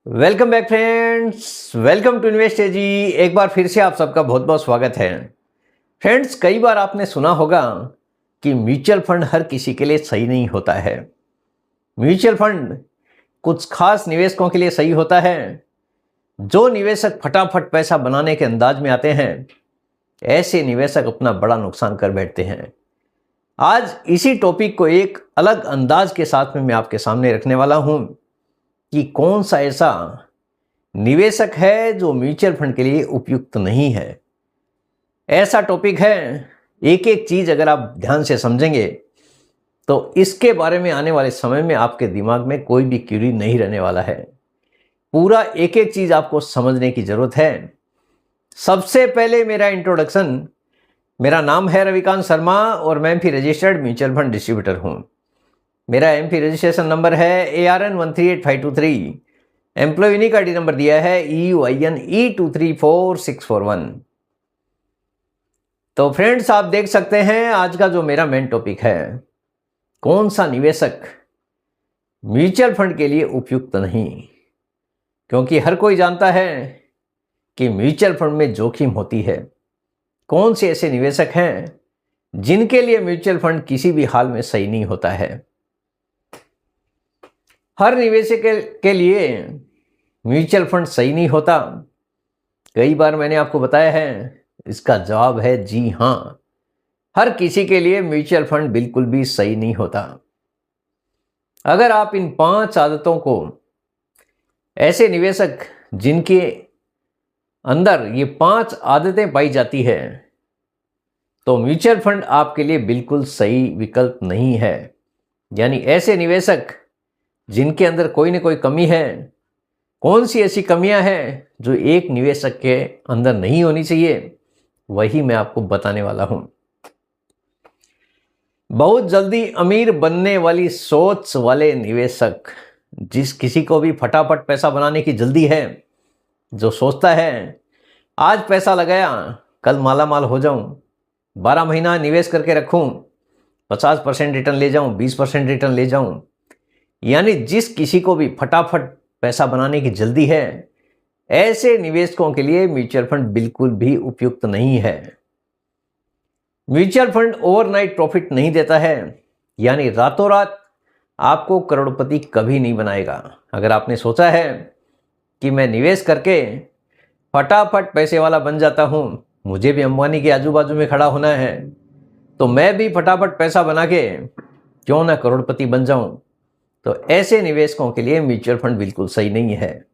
Welcome back friends, welcome to invest एजी। एक बार फिर से आप सबका बहुत बहुत स्वागत है। फ्रेंड्स, कई बार आपने सुना होगा कि म्यूचुअल फंड हर किसी के लिए सही नहीं होता है। म्यूचुअल फंड कुछ खास निवेशकों के लिए सही होता है। जो निवेशक फटाफट पैसा बनाने के अंदाज में आते हैं, ऐसे निवेशक अपना बड़ा नुकसान कर बैठते हैं। आज इसी टॉपिक को एक अलग अंदाज के साथ में मैं आपके सामने रखने वाला हूं कि कौन सा ऐसा निवेशक है जो म्यूचुअल फंड के लिए उपयुक्त नहीं है। ऐसा टॉपिक है, एक एक चीज अगर आप ध्यान से समझेंगे तो इसके बारे में आने वाले समय में आपके दिमाग में कोई भी क्यूरी नहीं रहने वाला है। पूरा एक एक चीज आपको समझने की जरूरत है। सबसे पहले मेरा इंट्रोडक्शन, मेरा नाम है रविकांत शर्मा और मैं भी रजिस्टर्ड म्यूचुअल फंड डिस्ट्रीब्यूटर हूं। मेरा एमपी रजिस्ट्रेशन नंबर है ARN138523। Employ unique ID number दिया है EUIN E234641। तो फ्रेंड्स, आप देख सकते हैं आज का जो मेरा मेन टॉपिक है, कौन सा निवेशक म्यूचुअल फंड के लिए उपयुक्त नहीं। क्योंकि हर कोई जानता है कि म्यूचुअल फंड में जोखिम होती है। कौन से ऐसे निवेशक हैं जिनके लिए म्यूचुअल फंड किसी भी हाल में सही नहीं होता है। हर निवेशक के लिए म्यूचुअल फंड सही नहीं होता। कई बार मैंने आपको बताया है, इसका जवाब है जी हां। हर किसी के लिए म्यूचुअल फंड बिल्कुल भी सही नहीं होता। अगर आप इन 5 आदतों को, ऐसे निवेशक जिनके अंदर ये 5 आदतें पाई जाती है, तो म्यूचुअल फंड आपके लिए बिल्कुल सही विकल्प नहीं है। यानी ऐसे निवेशक जिनके अंदर कोई ना कोई कमी है। कौन सी ऐसी कमियां हैं जो एक निवेशक के अंदर नहीं होनी चाहिए, वही मैं आपको बताने वाला हूं। बहुत जल्दी अमीर बनने वाली सोच वाले निवेशक, जिस किसी को भी फटाफट पैसा बनाने की जल्दी है, जो सोचता है आज पैसा लगाया कल माला माल हो जाऊं, 12 महीना निवेश करके रखूं, 50% रिटर्न ले जाऊं, 20% रिटर्न ले जाऊं। यानी जिस किसी को भी फटाफट पैसा बनाने की जल्दी है, ऐसे निवेशकों के लिए म्यूचुअल फंड बिल्कुल भी उपयुक्त नहीं है। म्यूचुअल फंड ओवरनाइट प्रॉफिट नहीं देता है। यानी रातों रात आपको करोड़पति कभी नहीं बनाएगा। अगर आपने सोचा है कि मैं निवेश करके फटाफट पैसे वाला बन जाता हूं, मुझे भी अंबानी के आजू बाजू में खड़ा होना है, तो मैं भी फटाफट पैसा बना के क्यों ना करोड़पति बन जाऊं, तो ऐसे निवेशकों के लिए म्यूचुअल फंड बिल्कुल सही नहीं है।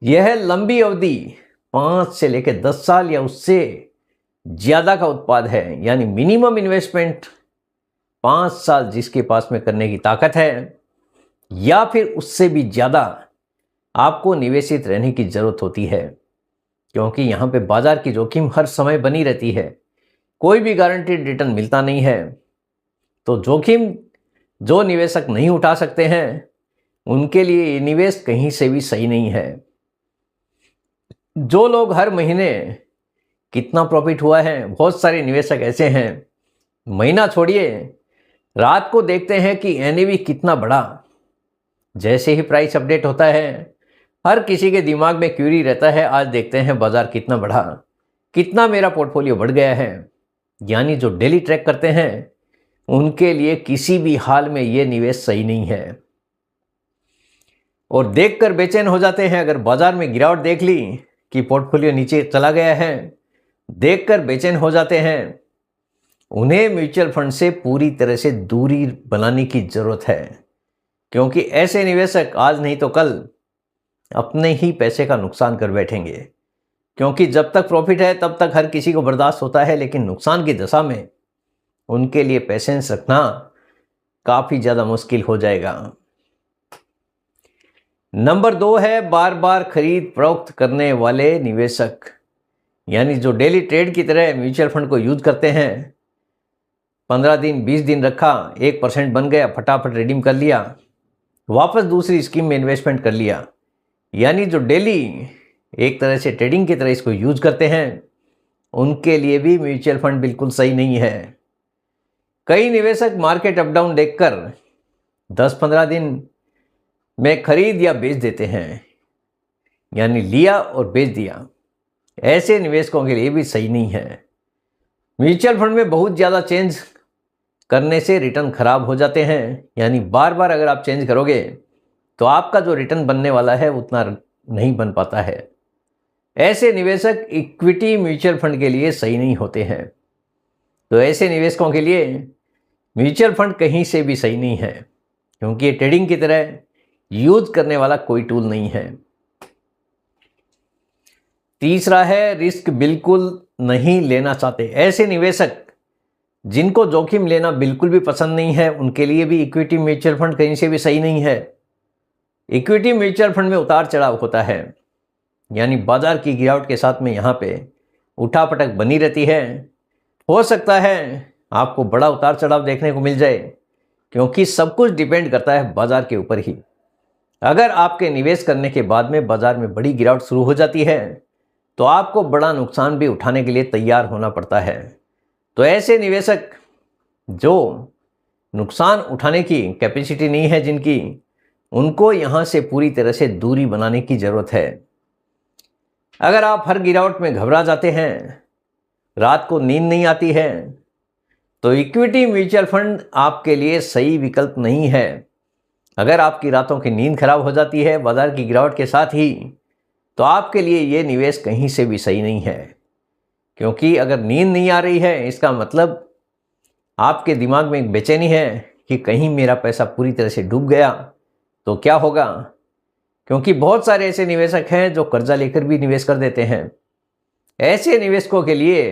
यह लंबी अवधि 5 से लेकर 10 साल या उससे ज्यादा का उत्पाद है। यानी मिनिमम इन्वेस्टमेंट 5 साल जिसके पास में करने की ताकत है, या फिर उससे भी ज्यादा आपको निवेशित रहने की जरूरत होती है। क्योंकि यहां पे बाजार की जोखिम हर समय बनी रहती है। कोई भी गारंटीड रिटर्न मिलता नहीं है। तो जोखिम जो निवेशक नहीं उठा सकते हैं, उनके लिए ये निवेश कहीं से भी सही नहीं है। जो लोग हर महीने कितना प्रॉफिट हुआ है, बहुत सारे निवेशक ऐसे हैं, महीना छोड़िए, रात को देखते हैं कि NAV कितना बढ़ा। जैसे ही प्राइस अपडेट होता है, हर किसी के दिमाग में क्यूरी रहता है, आज देखते हैं बाजार कितना बढ़ा, कितना मेरा पोर्टफोलियो बढ़ गया है। यानी जो डेली ट्रैक करते हैं, उनके लिए किसी भी हाल में यह निवेश सही नहीं है। और देखकर बेचैन हो जाते हैं। अगर बाजार में गिरावट देख ली कि पोर्टफोलियो नीचे चला गया है, देखकर बेचैन हो जाते हैं। उन्हें म्यूचुअल फंड से पूरी तरह से दूरी बनाने की जरूरत है। क्योंकि ऐसे निवेशक आज नहीं तो कल अपने ही पैसे का नुकसान कर बैठेंगे। क्योंकि जब तक प्रॉफिट है तब तक हर किसी को बर्दाश्त होता है, लेकिन नुकसान की दशा में उनके लिए पेशेंस रखना काफी ज्यादा मुश्किल हो जाएगा। नंबर 2 है बार बार खरीद फरोख्त करने वाले निवेशक। यानी जो डेली ट्रेड की तरह म्यूचुअल फंड को यूज करते हैं। 15 दिन 20 दिन रखा, 1% बन गया, फटाफट रिडीम कर लिया, वापस दूसरी स्कीम में इन्वेस्टमेंट कर लिया। यानी जो डेली एक तरह से ट्रेडिंग की तरह इसको यूज करते हैं, उनके लिए भी म्यूचुअल फंड बिल्कुल सही नहीं है। कई निवेशक मार्केट अप डाउन देखकर 10-15 दिन में खरीद या बेच देते हैं, यानी लिया और बेच दिया, ऐसे निवेशकों के लिए भी सही नहीं है। म्यूचुअल फंड में बहुत ज़्यादा चेंज करने से रिटर्न खराब हो जाते हैं, यानी बार बार अगर आप चेंज करोगे तो आपका जो रिटर्न बनने वाला है उतना नहीं बन पाता है। ऐसे निवेशक इक्विटी म्यूचुअल फंड के लिए सही नहीं होते हैं। तो ऐसे निवेशकों के लिए म्यूचुअल फंड कहीं से भी सही नहीं है, क्योंकि ये ट्रेडिंग की तरह यूज करने वाला कोई टूल नहीं है। तीसरा है रिस्क बिल्कुल नहीं लेना चाहते। ऐसे निवेशक जिनको जोखिम लेना बिल्कुल भी पसंद नहीं है, उनके लिए भी इक्विटी म्यूचुअल फंड कहीं से भी सही नहीं है। इक्विटी म्यूचुअल फंड में उतार चढ़ाव होता है, यानी बाजार की गिरावट के साथ में यहाँ पे उठापटक बनी रहती है। हो सकता है आपको बड़ा उतार चढ़ाव देखने को मिल जाए, क्योंकि सब कुछ डिपेंड करता है बाजार के ऊपर ही। अगर आपके निवेश करने के बाद में बाजार में बड़ी गिरावट शुरू हो जाती है तो आपको बड़ा नुकसान भी उठाने के लिए तैयार होना पड़ता है। तो ऐसे निवेशक जो नुकसान उठाने की कैपेसिटी नहीं है जिनकी, उनको यहाँ से पूरी तरह से दूरी बनाने की ज़रूरत है। अगर आप हर गिरावट में घबरा जाते हैं, रात को नींद नहीं आती है, तो इक्विटी म्यूचुअल फंड आपके लिए सही विकल्प नहीं है। अगर आपकी रातों की नींद खराब हो जाती है बाजार की गिरावट के साथ ही, तो आपके लिए ये निवेश कहीं से भी सही नहीं है। क्योंकि अगर नींद नहीं आ रही है, इसका मतलब आपके दिमाग में एक बेचैनी है कि कहीं मेरा पैसा पूरी तरह से डूब गया तो क्या होगा। क्योंकि बहुत सारे ऐसे निवेशक हैं जो कर्जा लेकर भी निवेश कर देते हैं। ऐसे निवेशकों के लिए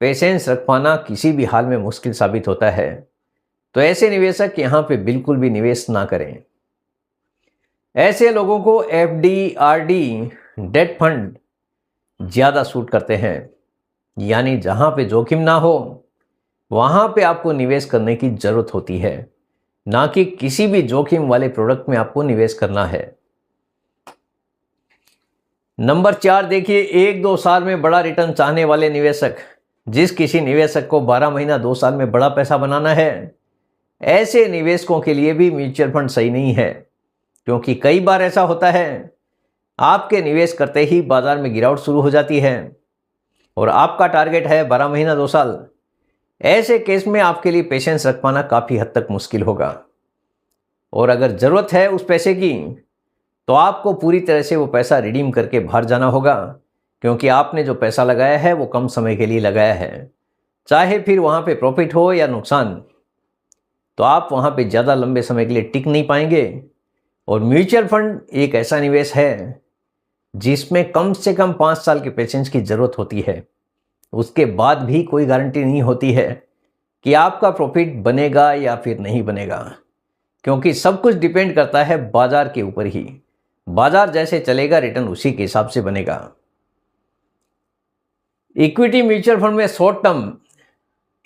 पेशेंस रख पाना किसी भी हाल में मुश्किल साबित होता है। तो ऐसे निवेशक यहाँ पे बिल्कुल भी निवेश ना करें। ऐसे लोगों को एफडी, आरडी, डेट फंड ज़्यादा सूट करते हैं, यानी जहाँ पे जोखिम ना हो वहाँ पे आपको निवेश करने की ज़रूरत होती है, ना कि किसी भी जोखिम वाले प्रोडक्ट में आपको निवेश करना है। नंबर 4 देखिए, 1-2 साल में बड़ा रिटर्न चाहने वाले निवेशक। जिस किसी निवेशक को 12 महीना 2 साल में बड़ा पैसा बनाना है, ऐसे निवेशकों के लिए भी म्यूचुअल फंड सही नहीं है। क्योंकि कई बार ऐसा होता है आपके निवेश करते ही बाजार में गिरावट शुरू हो जाती है और आपका टारगेट है 12 महीना 2 साल। ऐसे केस में आपके लिए पेशेंस रख पाना काफ़ी हद तक मुश्किल होगा, और अगर ज़रूरत है उस पैसे की तो आपको पूरी तरह से वो पैसा रिडीम करके बाहर जाना होगा। क्योंकि आपने जो पैसा लगाया है वो कम समय के लिए लगाया है, चाहे फिर वहाँ पे प्रॉफिट हो या नुकसान, तो आप वहाँ पे ज़्यादा लंबे समय के लिए टिक नहीं पाएंगे। और म्यूचुअल फंड एक ऐसा निवेश है जिसमें कम से कम 5 साल के पेशेंस की ज़रूरत होती है। उसके बाद भी कोई गारंटी नहीं होती है कि आपका प्रॉफिट बनेगा या फिर नहीं बनेगा, क्योंकि सब कुछ डिपेंड करता है बाजार के ऊपर ही। बाजार जैसे चलेगा रिटर्न उसी के हिसाब से बनेगा। इक्विटी म्यूचुअल फंड में शॉर्ट टर्म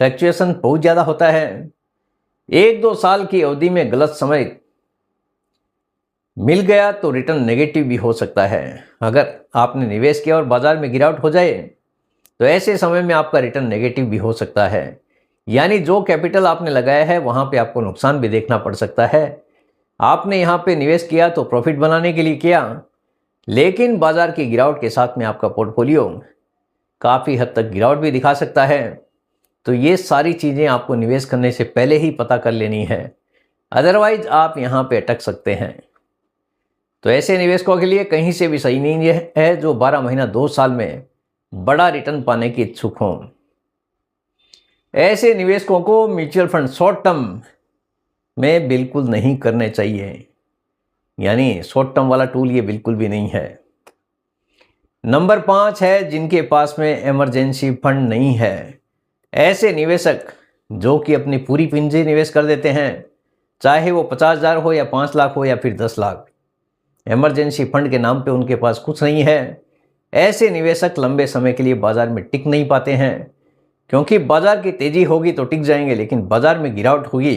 फ्लक्चुएशन बहुत ज़्यादा होता है। 1-2 साल की अवधि में गलत समय मिल गया तो रिटर्न नेगेटिव भी हो सकता है। अगर आपने निवेश किया और बाजार में गिरावट हो जाए तो ऐसे समय में आपका रिटर्न नेगेटिव भी हो सकता है, यानी जो कैपिटल आपने लगाया है वहाँ पे आपको नुकसान भी देखना पड़ सकता है। आपने यहाँ पे निवेश किया तो प्रॉफिट बनाने के लिए किया, लेकिन बाजार की गिरावट के साथ में आपका पोर्टफोलियो काफ़ी हद तक गिरावट भी दिखा सकता है। तो ये सारी चीज़ें आपको निवेश करने से पहले ही पता कर लेनी है, अदरवाइज आप यहाँ पे अटक सकते हैं। तो ऐसे निवेशकों के लिए कहीं से भी सही नहीं है जो 12 महीना 2 साल में बड़ा रिटर्न पाने की इच्छुक हों। ऐसे निवेशकों को म्यूचुअल फंड शॉर्ट टर्म में बिल्कुल नहीं करने चाहिए, यानी शॉर्ट टर्म वाला टूल ये बिल्कुल भी नहीं है। नंबर 5 है जिनके पास में इमरजेंसी फंड नहीं है। ऐसे निवेशक जो कि अपनी पूरी पूंजी निवेश कर देते हैं, चाहे वो 50,000 हो या 5 लाख हो या फिर 10 लाख, इमरजेंसी फंड के नाम पे उनके पास कुछ नहीं है। ऐसे निवेशक लंबे समय के लिए बाजार में टिक नहीं पाते हैं, क्योंकि बाजार की तेजी होगी तो टिक जाएंगे, लेकिन बाजार में गिरावट होगी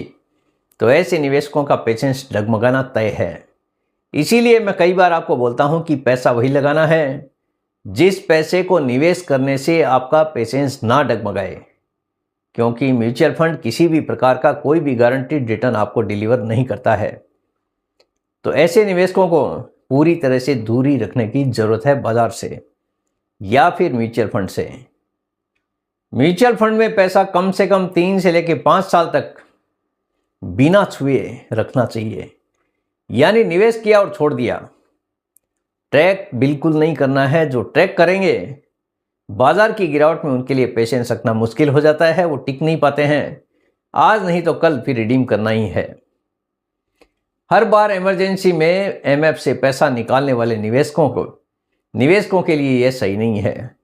तो ऐसे निवेशकों का पेशेंस डगमगाना तय है। इसीलिए मैं कई बार आपको बोलता हूं कि पैसा वही लगाना है जिस पैसे को निवेश करने से आपका पेशेंस ना डगमगाए, क्योंकि म्यूचुअल फंड किसी भी प्रकार का कोई भी गारंटीड रिटर्न आपको डिलीवर नहीं करता है। तो ऐसे निवेशकों को पूरी तरह से दूरी रखने की जरूरत है बाजार से या फिर म्यूचुअल फंड से। म्यूचुअल फंड में पैसा कम से कम 3 से लेकर 5 साल तक बिना छुए रखना चाहिए, यानी निवेश किया और छोड़ दिया। ट्रैक बिल्कुल नहीं करना है। जो ट्रैक करेंगे बाजार की गिरावट में उनके लिए पेशेंस रखना मुश्किल हो जाता है, वो टिक नहीं पाते हैं। आज नहीं तो कल फिर रिडीम करना ही है। हर बार इमरजेंसी में एमएफ से पैसा निकालने वाले निवेशकों के लिए यह सही नहीं है।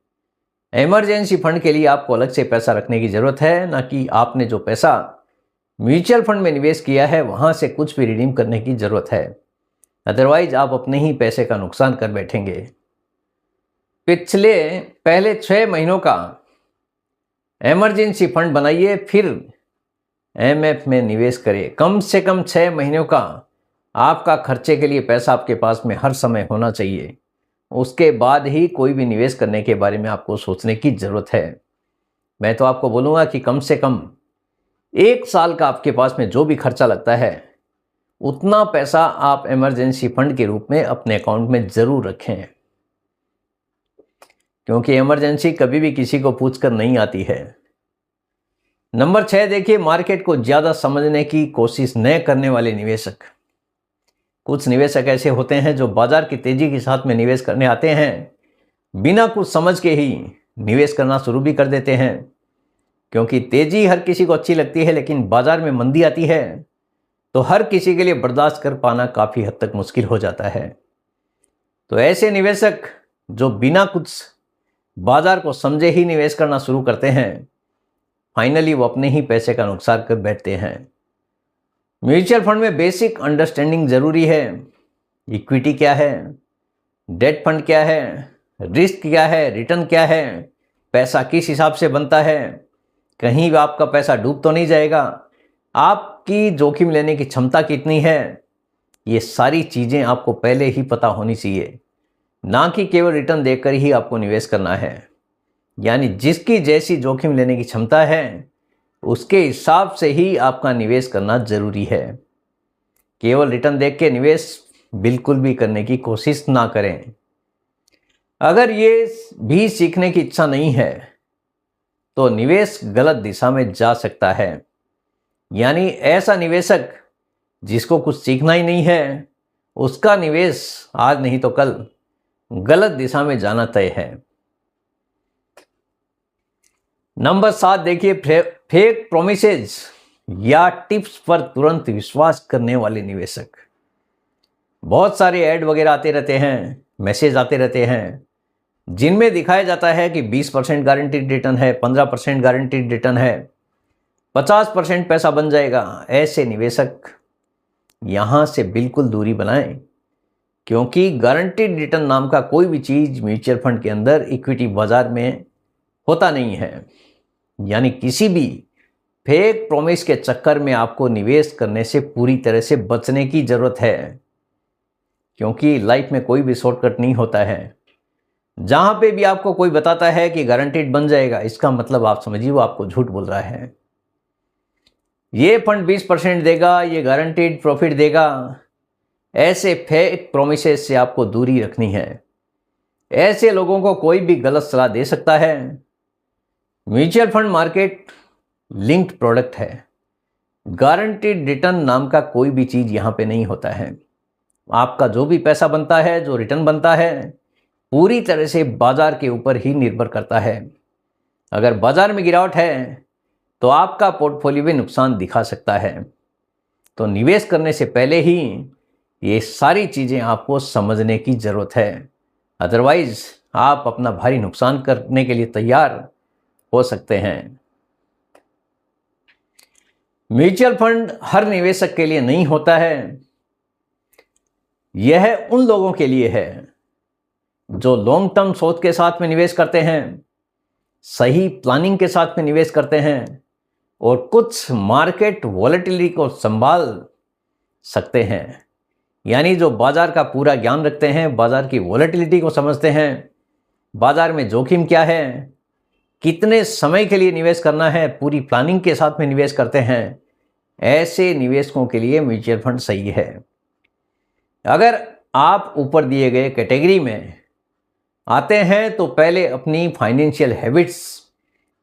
इमरजेंसी फंड के लिए आपको अलग से पैसा रखने की जरूरत है, ना कि आपने जो पैसा म्यूचुअल फंड में निवेश किया है वहां से कुछ भी रिडीम करने की जरूरत है। अदरवाइज आप अपने ही पैसे का नुकसान कर बैठेंगे। पहले 6 महीनों का इमरजेंसी फंड बनाइए, फिर एमएफ में निवेश करें। कम से कम 6 महीनों का आपका खर्चे के लिए पैसा आपके पास में हर समय होना चाहिए। उसके बाद ही कोई भी निवेश करने के बारे में आपको सोचने की ज़रूरत है। मैं तो आपको बोलूँगा कि कम से कम 1 साल का आपके पास में जो भी खर्चा लगता है उतना पैसा आप इमरजेंसी फंड के रूप में अपने अकाउंट में ज़रूर रखें, क्योंकि इमरजेंसी कभी भी किसी को पूछकर नहीं आती है। नंबर 6 देखिए, मार्केट को ज़्यादा समझने की कोशिश न करने वाले निवेशक। कुछ निवेशक ऐसे होते हैं जो बाजार की तेजी के साथ में निवेश करने आते हैं, बिना कुछ समझ के ही निवेश करना शुरू भी कर देते हैं। क्योंकि तेजी हर किसी को अच्छी लगती है, लेकिन बाजार में मंदी आती है तो हर किसी के लिए बर्दाश्त कर पाना काफ़ी हद तक मुश्किल हो जाता है। तो ऐसे निवेशक जो बिना कुछ बाजार को समझे ही निवेश करना शुरू करते हैं, फाइनली वो अपने ही पैसे का नुकसान कर बैठते हैं। म्यूचुअल फंड में बेसिक अंडरस्टैंडिंग ज़रूरी है। इक्विटी क्या है, डेट फंड क्या है, रिस्क क्या है, रिटर्न क्या है, पैसा किस हिसाब से बनता है, कहीं आपका पैसा डूब तो नहीं जाएगा, आपकी जोखिम लेने की क्षमता कितनी है, ये सारी चीज़ें आपको पहले ही पता होनी चाहिए। ना कि केवल रिटर्न देखकर ही आपको निवेश करना है। यानी जिसकी जैसी जोखिम लेने की क्षमता है उसके हिसाब से ही आपका निवेश करना जरूरी है। केवल रिटर्न देख के निवेश बिल्कुल भी करने की कोशिश ना करें। अगर ये भी सीखने की इच्छा नहीं है तो निवेश गलत दिशा में जा सकता है। यानी ऐसा निवेशक जिसको कुछ सीखना ही नहीं है, उसका निवेश आज नहीं तो कल गलत दिशा में जाना तय है। नंबर 7 देखिए, फेक प्रोमिसेस या टिप्स पर तुरंत विश्वास करने वाले निवेशक। बहुत सारे ऐड वगैरह आते रहते हैं, मैसेज आते रहते हैं, जिनमें दिखाया जाता है कि 20% गारंटीड रिटर्न है, 15% गारंटीड रिटर्न है, 50% पैसा बन जाएगा। ऐसे निवेशक यहाँ से बिल्कुल दूरी बनाएं, क्योंकि गारंटीड रिटर्न नाम का कोई भी चीज़ म्यूचुअल फंड के अंदर इक्विटी बाजार में होता नहीं है। यानी किसी भी फेक प्रॉमिस के चक्कर में आपको निवेश करने से पूरी तरह से बचने की ज़रूरत है, क्योंकि लाइफ में कोई भी शॉर्टकट नहीं होता है। जहाँ पे भी आपको कोई बताता है कि गारंटीड बन जाएगा, इसका मतलब आप समझिए वो आपको झूठ बोल रहा है। ये फंड 20% देगा, ये गारंटीड प्रॉफिट देगा, ऐसे फेक प्रोमिसेस से आपको दूरी रखनी है। ऐसे लोगों को कोई भी गलत सलाह दे सकता है। Mutual fund market linked product है। गारंटीड रिटर्न नाम का कोई भी चीज़ यहाँ पे नहीं होता है। आपका जो भी पैसा बनता है, जो रिटर्न बनता है, पूरी तरह से बाजार के ऊपर ही निर्भर करता है। अगर बाजार में गिरावट है तो आपका पोर्टफोलियो भी नुकसान दिखा सकता है। तो निवेश करने से पहले ही ये सारी चीज़ें आपको समझने की ज़रूरत है, अदरवाइज आप अपना भारी नुकसान करने के लिए तैयार हो सकते हैं। म्यूचुअल फंड हर निवेशक के लिए नहीं होता है। यह उन लोगों के लिए है जो लॉन्ग टर्म सोच के साथ में निवेश करते हैं, सही प्लानिंग के साथ में निवेश करते हैं और कुछ मार्केट वॉलेटिलिटी को संभाल सकते हैं। यानी जो बाजार का पूरा ज्ञान रखते हैं, बाजार की वॉलेटिलिटी को समझते हैं, बाजार में जोखिम क्या है, कितने समय के लिए निवेश करना है, पूरी प्लानिंग के साथ में निवेश करते हैं। ऐसे निवेशकों के लिए म्यूचुअल फंड सही है। अगर आप ऊपर दिए गए कैटेगरी में आते हैं तो पहले अपनी फाइनेंशियल हैबिट्स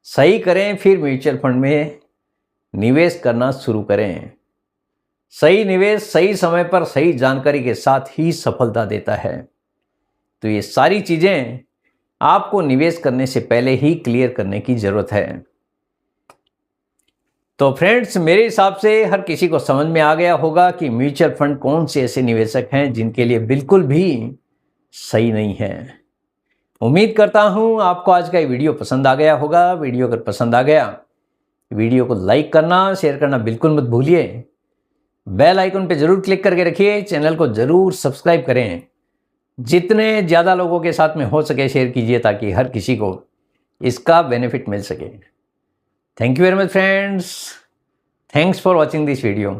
सही करें, फिर म्यूचुअल फंड में निवेश करना शुरू करें। सही निवेश सही समय पर सही जानकारी के साथ ही सफलता देता है। तो ये सारी चीज़ें आपको निवेश करने से पहले ही क्लियर करने की ज़रूरत है। तो फ्रेंड्स, मेरे हिसाब से हर किसी को समझ में आ गया होगा कि म्यूचुअल फंड कौन से ऐसे निवेशक हैं जिनके लिए बिल्कुल भी सही नहीं है। उम्मीद करता हूं आपको आज का ये वीडियो पसंद आ गया होगा। वीडियो अगर पसंद आ गया, वीडियो को लाइक करना, शेयर करना बिल्कुल मत भूलिए। बेल आइकन पे जरूर क्लिक करके रखिए। चैनल को जरूर सब्सक्राइब करें। जितने ज़्यादा लोगों के साथ में हो सके शेयर कीजिए ताकि हर किसी को इसका बेनिफिट मिल सके। Thank you very much friends. Thanks for watching this video.